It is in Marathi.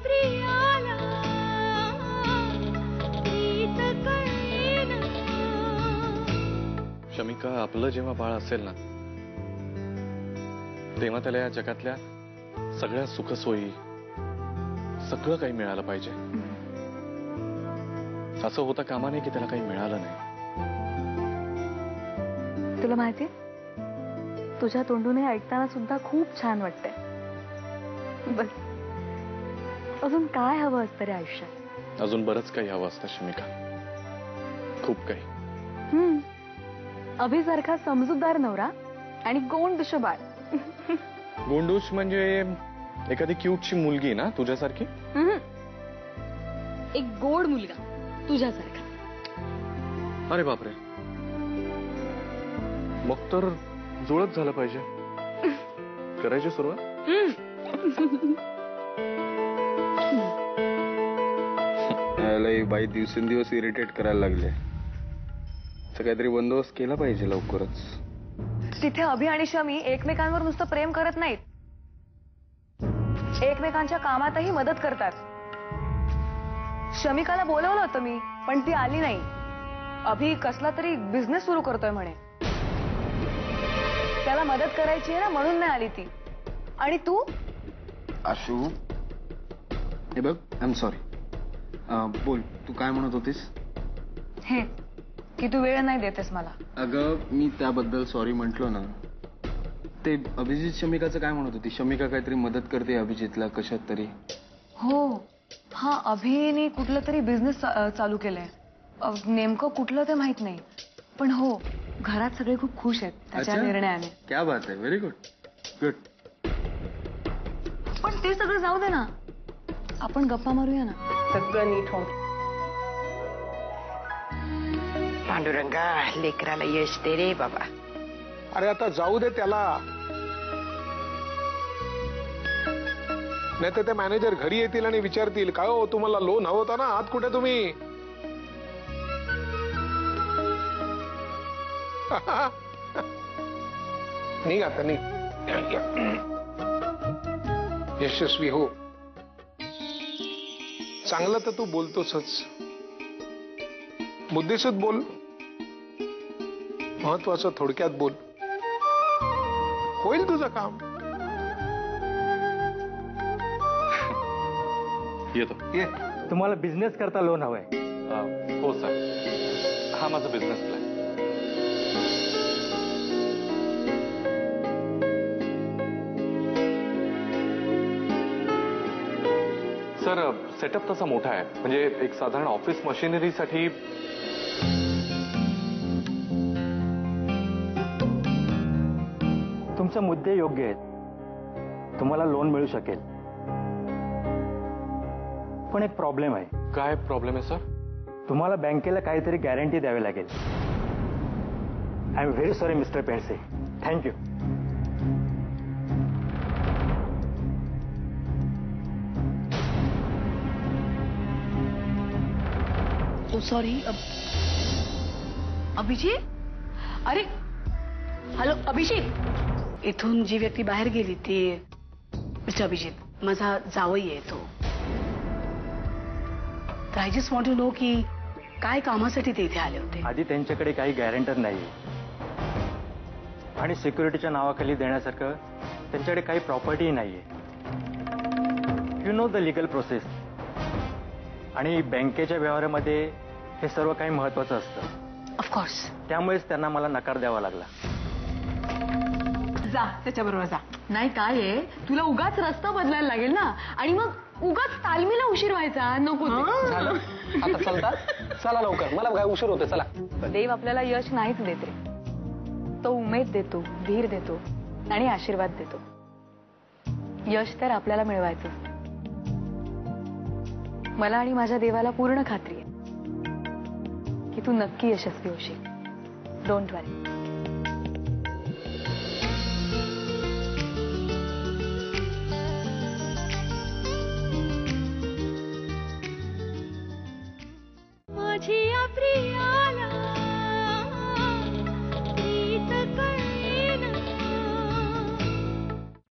प्रियाला प्रीत कळेना। शमिका, आपलं जेव्हा बाळ असेल ना तेव्हा त्याला या जगातल्या सगळ्या सुखसोयी सगळं काही मिळालं पाहिजे। असं होता कामा नये की त्याला काही मिळालं नाही। तुला माहिती, तुझ्या तोंडून हे ऐकताना सुद्धा खूप छान वाटतंय। बस अजून काय हवं असतं रे आयुष्यात? अजून बरंच काही हवं असतं शमिका, खूप काही। अभिसारखा समजूतदार नवरा आणि गोंडश बाळ। गोंडूश म्हणजे एखादी क्यूटची मुलगी ना तुझ्यासारखी? एक गोड मुलगा तुझ्यासारखा। अरे बापरे, मग तर जुळत झालं पाहिजे। करायची सुरुवात? बाई दिवसेंदिवस इरिटेट करायला लागले। काहीतरी बंदोबस्त केला पाहिजे लवकरच। तिथे अभि आणि शमी एकमेकांवर नुसतं प्रेम करत नाहीत, एकमेकांच्या कामातही मदत करतात। शमिकाला बोलवलं होतं मी, पण ती आली नाही। अभि कसला तरी बिझनेस सुरू करतोय म्हणे, त्याला मदत करायची आहे ना, म्हणून नाही आली ती। आणि तू? आशू, हे बघ, आय एम सॉरी। बोल, तू काय म्हणत होतीस? हे की तू वेळ नाही देतेस मला। अगं, मी त्याबद्दल सॉरी म्हटलो ना। ते अभिजित शमिकाचं काय म्हणत होती? शमिका काहीतरी मदत करते अभिजितला कशात तरी। हो, हा अभिने कुठलं तरी बिझनेस चालू केलंय। नेमकं कुठलं ते माहित नाही, पण हो, घरात सगळे खूप खुश आहेत त्याच्या निर्णयाने। क्या बात आहे, व्हेरी गुड गुड। पण ते सगळं जाऊ दे ना, आपण गप्पा मारूया ना। सगळं नीट होऊन पांडुरंगा, लेकराला यश दे रे बाबा। अरे आता जाऊ दे त्याला, नाही तर ते मॅनेजर घरी येतील आणि विचारतील, काय हो तुम्हाला लोन हवं होतं ना, आत कुठे तुम्ही? निघ आता, निघ। यशस्वी हो। चांगलं तर तू बोलतोसच, बुद्धिशीत बोल, महत्वाचं थोडक्यात बोल, होईल तुझं काम। येतो। ये। तुम्हाला बिझनेस करता लोन हवंय? हो सर, हा माझा बिझनेस प्लॅन। सर, सेटअप तसा मोठा आहे, म्हणजे एक साधारण ऑफिस मशिनरीसाठी। तुमचे मुद्दे योग्य आहेत, तुम्हाला लोन मिळू शकेल, पण एक प्रॉब्लेम आहे। काय प्रॉब्लेम आहे सर? तुम्हाला बँकेला काहीतरी गॅरंटी द्यावी लागेल। I am very sorry mister Pendse, thank you. Sorry Abhijit. अरे हॅलो अभिजित, इथून जी व्यक्ती बाहेर गेली ती मिस्टर अभिजित, माझा जावई आहे तो। तर I just want to know की काय कामासाठी ते इथे आले होते? आधी त्यांच्याकडे काही गॅरंटर नाही आणि सिक्युरिटीच्या नावाखाली देण्यासारखं त्यांच्याकडे काही प्रॉपर्टी नाहीये। You know the legal process, आणि बँकेच्या व्यवहारामध्ये हे सर्व काही महत्वाचं असतं। ऑफकोर्स, त्यामुळेच त्यांना मला नकार द्यावा लागला। जा त्याच्याबरोबर जा। नाही काय आहे, तुला उगाच रस्ता बदलायला लागेल ना, आणि मग उगाच तालमीला उशीर व्हायचा नको। आता चलता, चला लवकर, मला काय उशीर होते, चला। देव आपल्याला यश नाहीच देते, तो उमेद देतो, धीर देतो आणि आशीर्वाद देतो। यश तर आपल्याला मिळवायचं। मला आणि माझ्या देवाला पूर्ण खात्री आहे की तू नक्की यशस्वी होशील। डोंट वरी। माझी प्रिया